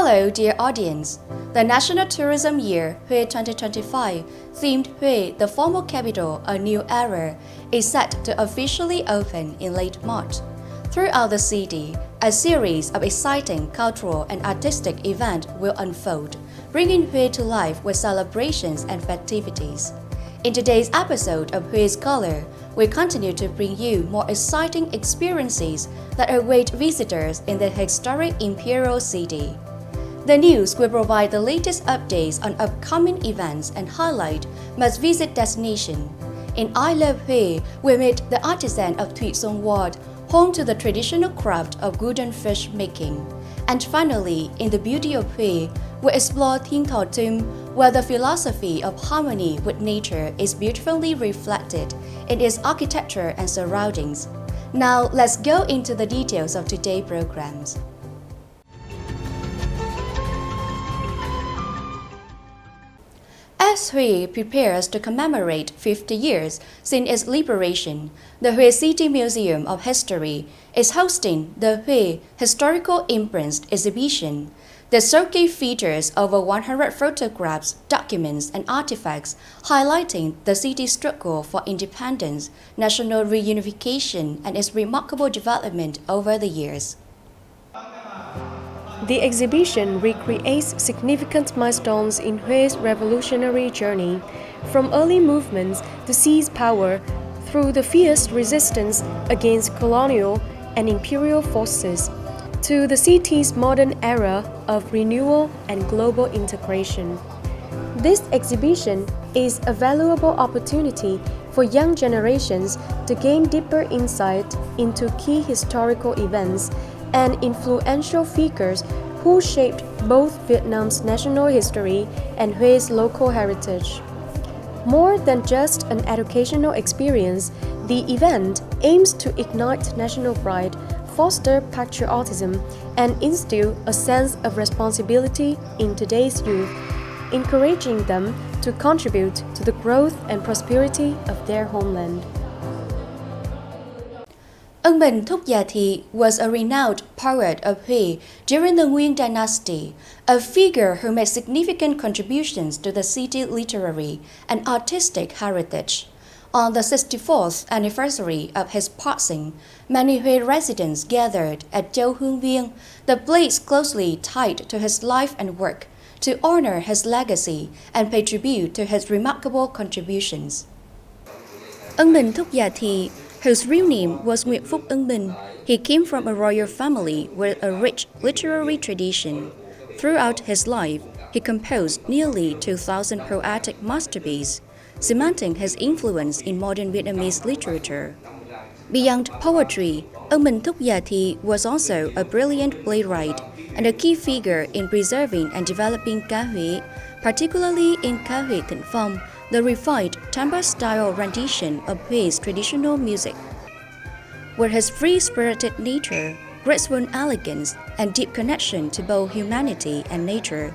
Hello, dear audience. The National Tourism Year, Hue 2025, themed Hue, the former capital, a new era, is set to officially open in late March. Throughout the city, a series of exciting cultural and artistic events will unfold, bringing Hue to life with celebrations and festivities. In today's episode of Hue's Color, we continue to bring you more exciting experiences that await visitors in the historic imperial city. The news will provide the latest updates on upcoming events and highlight must-visit destinations. In I Love Hue, we meet the artisan of Thủy Sông Ward, home to the traditional craft of golden fish making. And finally, in the beauty of Hue, we explore Thiên Thọ Tomb, where the philosophy of harmony with nature is beautifully reflected in its architecture and surroundings. Now, let's go into the details of today's programs. As Hue prepares to commemorate 50 years since its liberation, the Hue City Museum of History is hosting the Hue Historical Imprints exhibition. The showcase features over 100 photographs, documents, and artifacts highlighting the city's struggle for independence, national reunification, and its remarkable development over the years. The exhibition recreates significant milestones in Hue's revolutionary journey, from early movements to seize power through the fierce resistance against colonial and imperial forces, to the city's modern era of renewal and global integration. This exhibition is a valuable opportunity for young generations to gain deeper insight into key historical events and influential figures who shaped both Vietnam's national history and Hue's local heritage. More than just an educational experience, the event aims to ignite national pride, foster patriotism, and instill a sense of responsibility in today's youth, encouraging them to contribute to the growth and prosperity of their homeland. Ân Bình Thúc Già Thị was a renowned poet of Hue during the Nguyen dynasty, a figure who made significant contributions to the city's literary and artistic heritage. On the 64th anniversary of his passing, many Hue residents gathered at Châu Hương Viên, the place closely tied to his life and work, to honor his legacy and pay tribute to his remarkable contributions. Ân Bình Thúc Già Thị, whose real name was Nguyễn Phúc Ân Bình, he came from a royal family with a rich literary tradition. Throughout his life, he composed nearly 2,000 poetic masterpieces, cementing his influence in modern Vietnamese literature. Beyond poetry, Ân Bình Thúc Già Thị was also a brilliant playwright and a key figure in preserving and developing ca Huế, particularly in ca Huế Thịnh Phong, the refined tempo-style rendition of Hue's traditional music. With his free-spirited nature, graceful elegance, and deep connection to both humanity and nature,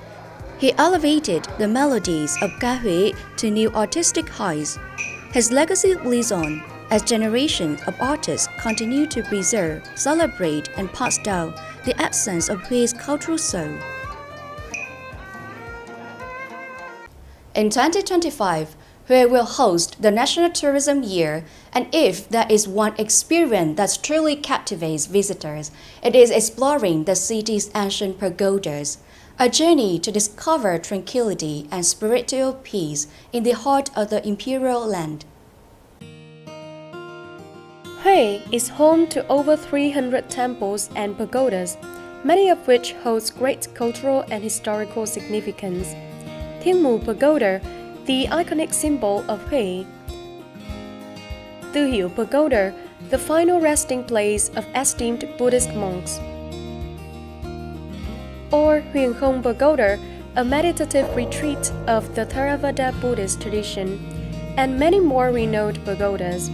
he elevated the melodies of ca Huế to new artistic heights. His legacy lives on as generations of artists continue to preserve, celebrate, and pass down the essence of Hue's cultural soul. In 2025, Hue will host the National Tourism Year, and if there is one experience that truly captivates visitors, it is exploring the city's ancient pagodas, a journey to discover tranquility and spiritual peace in the heart of the imperial land. Hue is home to over 300 temples and pagodas, many of which hold great cultural and historical significance. Thiên Mù Pagoda, the iconic symbol of Hue. Tư Hiệu Pagoda, the final resting place of esteemed Buddhist monks. Or Huyền Không Pagoda, a meditative retreat of the Theravada Buddhist tradition, and many more renowned pagodas.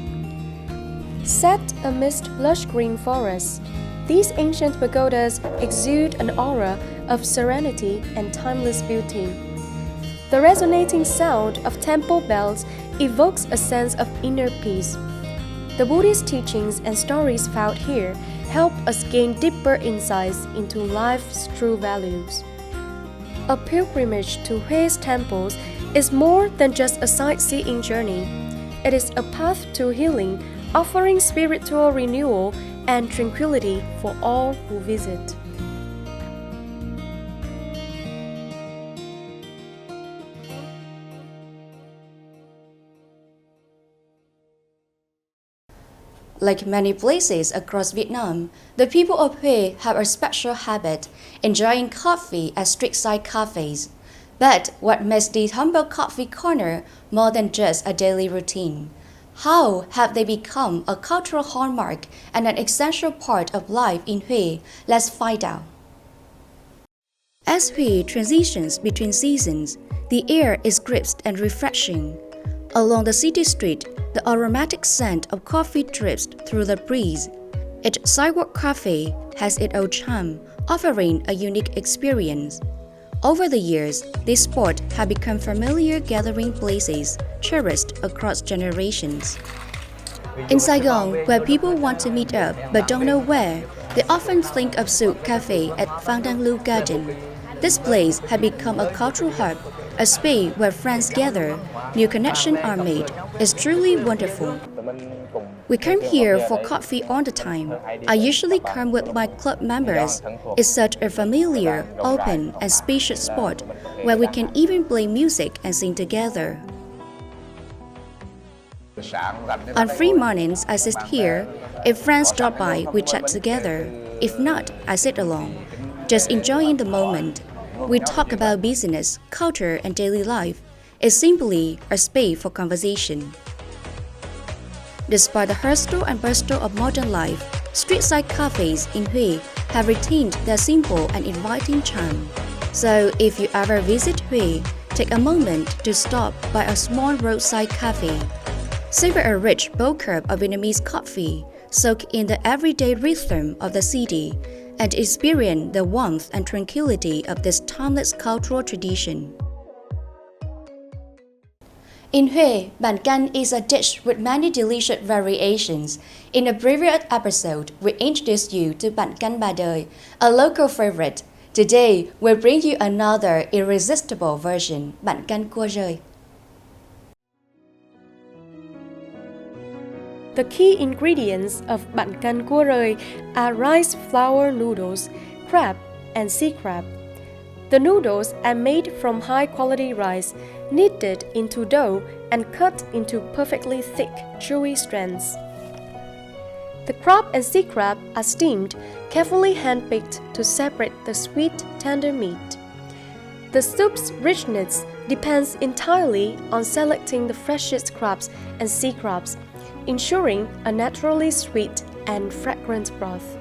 Set amidst lush green forests, these ancient pagodas exude an aura of serenity and timeless beauty. The resonating sound of temple bells evokes a sense of inner peace. The Buddhist teachings and stories found here help us gain deeper insights into life's true values. A pilgrimage to Hue's temples is more than just a sightseeing journey. It is a path to healing, offering spiritual renewal and tranquility for all who visit. Like many places across Vietnam, the people of Hue have a special habit, enjoying coffee at street-side cafes. But what makes the humble coffee corner more than just a daily routine? How have they become a cultural hallmark and an essential part of life in Hue? Let's find out. As Hue transitions between seasons, the air is crisp and refreshing. Along the city street, the aromatic scent of coffee drifts through the breeze. Each sidewalk cafe has its own charm, offering a unique experience. Over the years, these spots have become familiar gathering places, cherished across generations. In Saigon, where people want to meet up but don't know where, they often think of Souk Cafe at Phang Dang Lu Garden. This place has become a cultural hub, a space where friends gather, new connections are made. It's truly wonderful. We come here for coffee all the time. I usually come with my club members. It's such a familiar, open, and spacious spot where we can even play music and sing together. On free mornings, I sit here. If friends drop by, we chat together. If not, I sit alone, just enjoying the moment. We talk about business, culture, and daily life. It's simply a space for conversation. Despite the hustle and bustle of modern life, street-side cafes in Hue have retained their simple and inviting charm. So if you ever visit Hue, take a moment to stop by a small roadside cafe. Savor a rich bowl cup of Vietnamese coffee, soak in the everyday rhythm of the city, and experience the warmth and tranquility of this timeless cultural tradition. In Hue, bánh canh is a dish with many delicious variations. In a previous episode, we introduced you to bánh canh Bà Đời, a local favorite. Today, we bring you another irresistible version, bánh canh cua rơi. The key ingredients of bánh canh cua rơi are rice flour noodles, crab, and sea crab. The noodles are made from high-quality rice, kneaded into dough and cut into perfectly thick, chewy strands. The crab and sea crab are steamed, carefully hand-picked to separate the sweet, tender meat. The soup's richness depends entirely on selecting the freshest crabs and sea crabs, ensuring a naturally sweet and fragrant broth.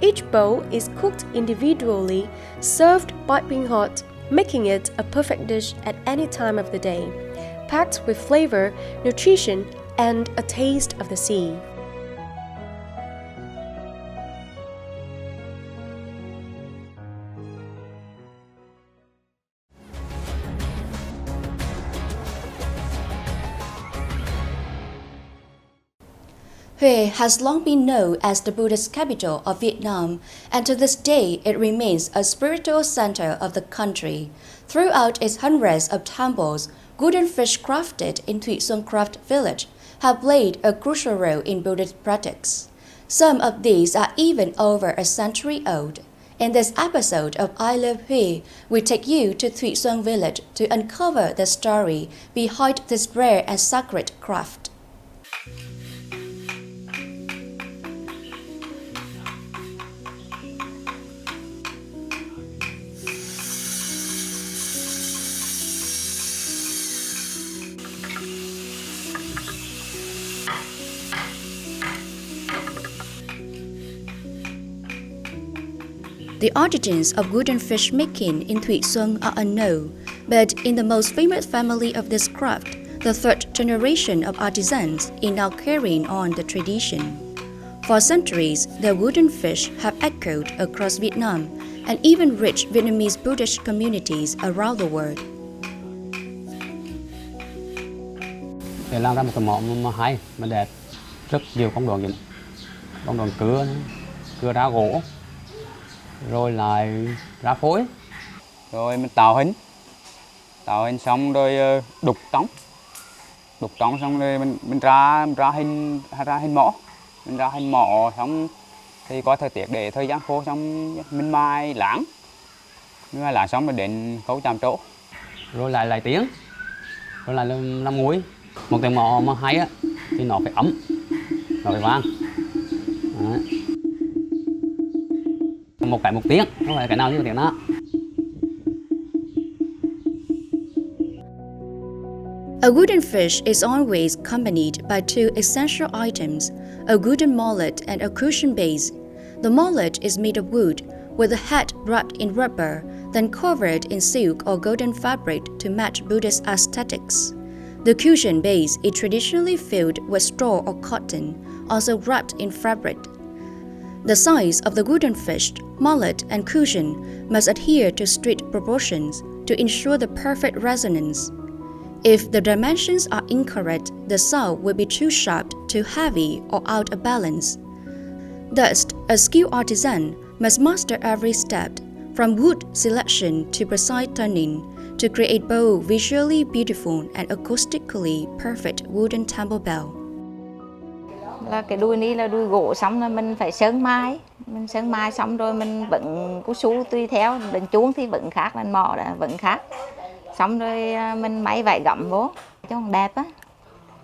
Each bowl is cooked individually, served piping hot, making it a perfect dish at any time of the day, packed with flavor, nutrition, and a taste of the sea. Hue has long been known as the Buddhist capital of Vietnam, and to this day it remains a spiritual center of the country. Throughout its hundreds of temples, golden fish crafted in Thuy Xuân Craft Village have played a crucial role in Buddhist practice. Some of these are even over a century old. In this episode of I Love Hue, we take you to Thuy Xuân Village to uncover the story behind this rare and sacred craft. The origins of golden fish making in Thuy Xuân are unknown, but in the most famous family of this craft, the third generation of artisans is now carrying on the tradition. For centuries, the golden fish have echoed across Vietnam and even reached Vietnamese Buddhist communities around the world. Để làm ra một cái món mà hay, mà đẹp, rất nhiều công đoạn cưa ra gỗ, rồi lại ra phối. rồi mình tạo hình xong rồi đục trống xong rồi mình ra hình mỏ, mình ra hình mỏ xong thì có thời tiết để thời gian khô xong mình mai láng xong rồi đến khâu chạm trổ, rồi lại tiếng, rồi lại làm muối. Một tiếng mỏ mà hay á thì nó phải ấm, nó phải vang. Đấy. Một tiếng, không phải cái nào như cái tiếng đó. A wooden fish is always accompanied by two essential items, a wooden mallet and a cushion base. The mallet is made of wood, with the head wrapped in rubber, then covered in silk or golden fabric to match Buddhist aesthetics. The cushion base is traditionally filled with straw or cotton, also wrapped in fabric. The size of the wooden fish, mallet, and cushion must adhere to strict proportions to ensure the perfect resonance. If the dimensions are incorrect, the sound will be too sharp, too heavy, or out of balance. Thus, a skilled artisan must master every step, from wood selection to precise turning, to create both visually beautiful and acoustically perfect wooden temple bell. Là cái đuôi ní là đuôi gỗ, xong là mình phải sơn mai xong rồi mình bận cú sú tùy theo, đánh chuông thì bận khác, đánh mỏ là bận khác, xong rồi mình máy vải gặm vô cho nó đẹp á.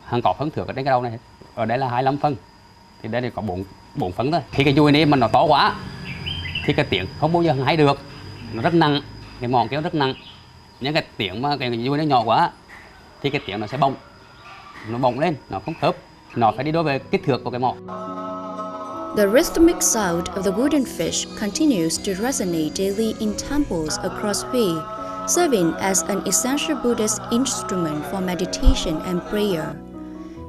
Hằng có phân thước ở trên cái đầu này, ở đây là 25 phân, thì đây thì có 4 phân thôi. Khi cái dùi này mà nó to quá thì cái tiếng không bao giờ hay được, nó rất nặng, cái mòn kéo rất nặng. Những cái tiếng mà cái dùi nó nhỏ quá thì cái tiếng nó sẽ bông lên, nó không khớp, nó phải đi đối với kích thước của cái mỏ. The rhythmic sound of the wooden fish continues to resonate daily in temples across Hui, serving as an essential Buddhist instrument for meditation and prayer.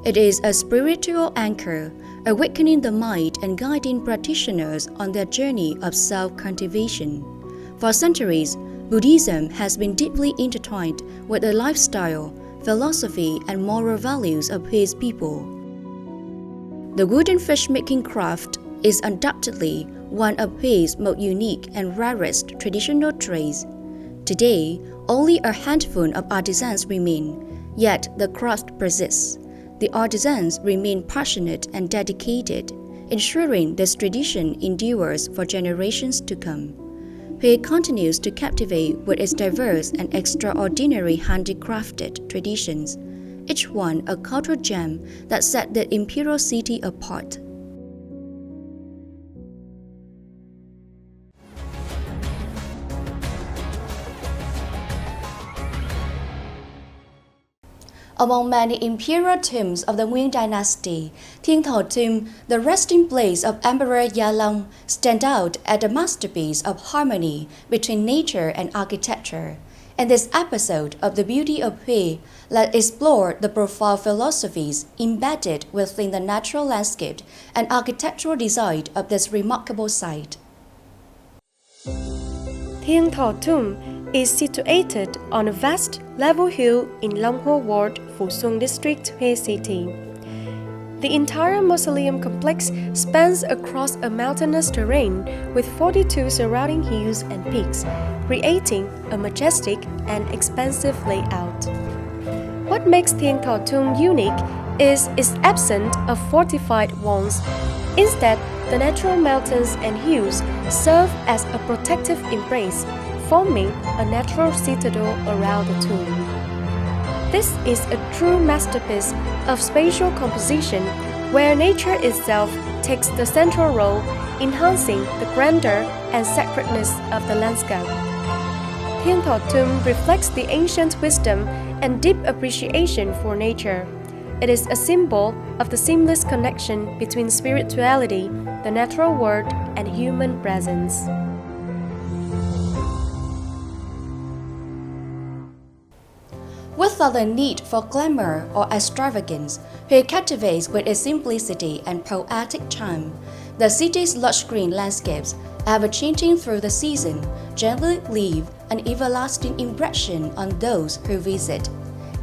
It is a spiritual anchor, awakening the mind and guiding practitioners on their journey of self-cultivation. For centuries, Buddhism has been deeply intertwined with the lifestyle, philosophy, and moral values of Hui's people. The wooden fish-making craft is undoubtedly one of Hui's most unique and rarest traditional traits. Today, only a handful of artisans remain, yet the craft persists. The artisans remain passionate and dedicated, ensuring this tradition endures for generations to come. Hui continues to captivate with its diverse and extraordinary handicrafted traditions, each one a cultural gem that set the imperial city apart. Among many imperial tombs of the Nguyen dynasty, Thiên Thọ Tomb, the resting place of Emperor Ya Long, stand out as a masterpiece of harmony between nature and architecture. In this episode of The Beauty of Hui, let's explore the profound philosophies embedded within the natural landscape and architectural design of this remarkable site. Thiên Thọ Tomb is situated on a vast level hill in Long Ho Ward, Phú Xuân District, Hui City. The entire mausoleum complex spans across a mountainous terrain with 42 surrounding hills and peaks, creating a majestic and expansive layout. What makes Thiên Thọ Tomb unique is its absence of fortified walls. Instead, the natural mountains and hills serve as a protective embrace, forming a natural citadel around the tomb. This is a true masterpiece of spatial composition, where nature itself takes the central role, enhancing the grandeur and sacredness of the landscape. Thiên Thọ Tomb reflects the ancient wisdom and deep appreciation for nature. It is a symbol of the seamless connection between spirituality, the natural world, and human presence. Without the need for glamour or extravagance, Hui captivates with its simplicity and poetic charm. The city's lush green landscapes, ever changing through the season, gently leave an everlasting impression on those who visit.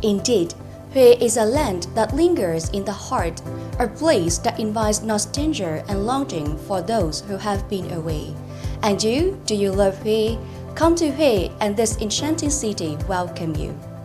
Indeed, Hui is a land that lingers in the heart, a place that invites nostalgia and longing for those who have been away. And you, do you love Hui? Come to Hue and this enchanting city welcome you.